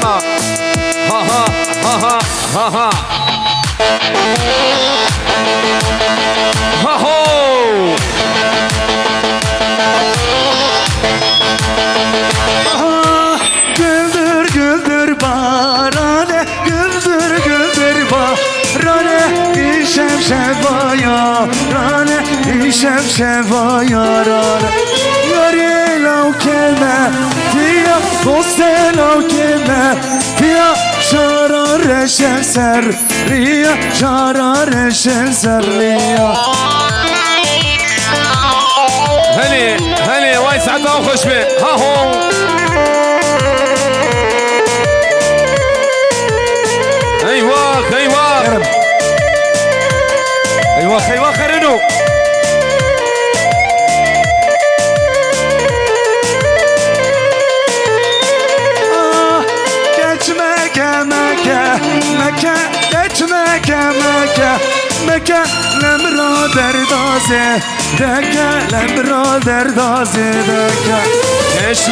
انا ها ها ها ها ها ها ها هو güldür güldür barane güldür güldür barane işem şevaya rane işem şevaya rane yari laukeme diya doste laukeme diya şara reşen ser riya şara reşen ser riya هني هني ويسعدها وخش بيه ها هو ايواك ايواك ايواك ايواك خرنو Meke geçmeke meke lemra derdaze deke lemra derdaze deke